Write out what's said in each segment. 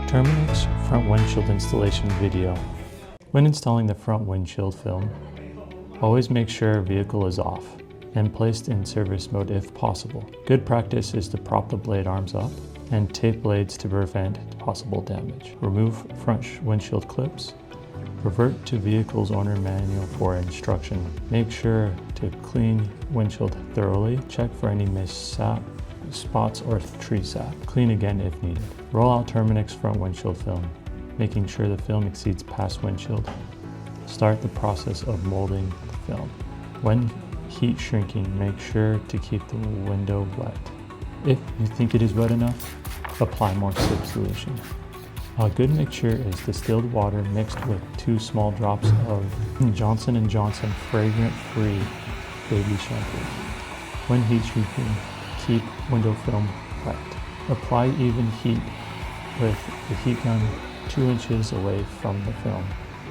TERMINAX front windshield installation video. When installing the front windshield film, always make sure vehicle is off and placed in service mode if possible. Good practice is to prop the blade arms up and tape blades to prevent possible damage. Remove front windshield clips. Revert to vehicle's owner manual for instruction. Make sure to clean windshield thoroughly. Check for any missap, spots, or tree sap. Clean again if needed. Roll out TERMINAX front windshield film, making sure the film exceeds past windshield. Start the process of molding the film. When heat shrinking, make sure to keep the window wet. If you think it is wet enough, apply more slip solution. A good mixture is distilled water mixed with 2 small drops of Johnson & Johnson fragrance-free baby shampoo. When heat shrinking, keep window film wet. Apply even heat with the heat gun 2 inches away from the film,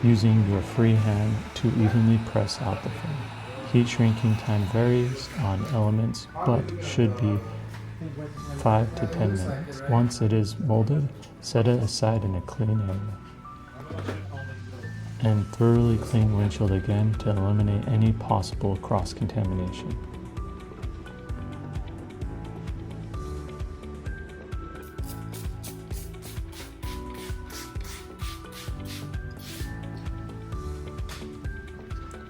using your free hand to evenly press out the film. Heat shrinking time varies on elements, but should be 5 to 10 minutes. Once it is molded, set it aside in a clean area. And thoroughly clean windshield again to eliminate any possible cross-contamination.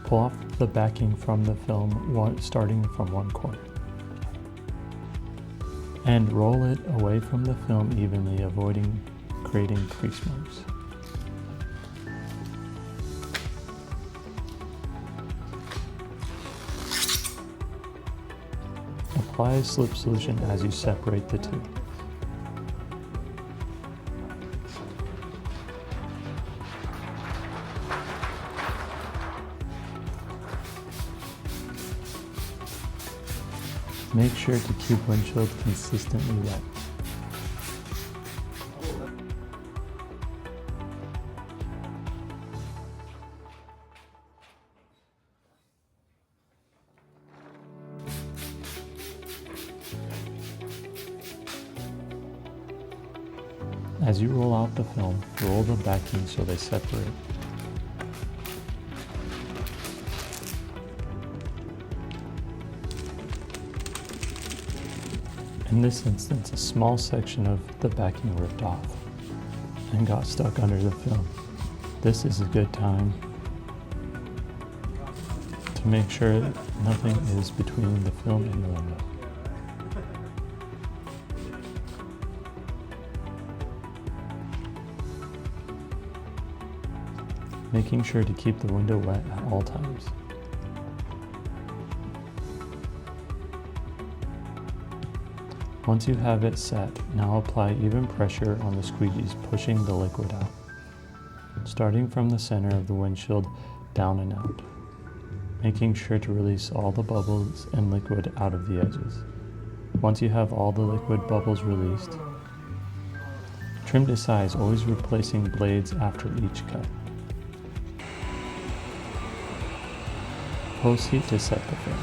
Pull off the backing from the film starting from one corner. And roll it away from the film evenly, avoiding creating crease marks. Apply a slip solution as you separate the two. Make sure to keep windshield consistently wet. As you roll out the film, roll the backing so they separate. In this instance, a small section of the backing ripped off and got stuck under the film. This is a good time to make sure that nothing is between the film and the window. Making sure to keep the window wet at all times. Once you have it set, now apply even pressure on the squeegees, pushing the liquid out, starting from the center of the windshield down and out, making sure to release all the bubbles and liquid out of the edges. Once you have all the liquid bubbles released, trim to size, always replacing blades after each cut. Post heat to set the film.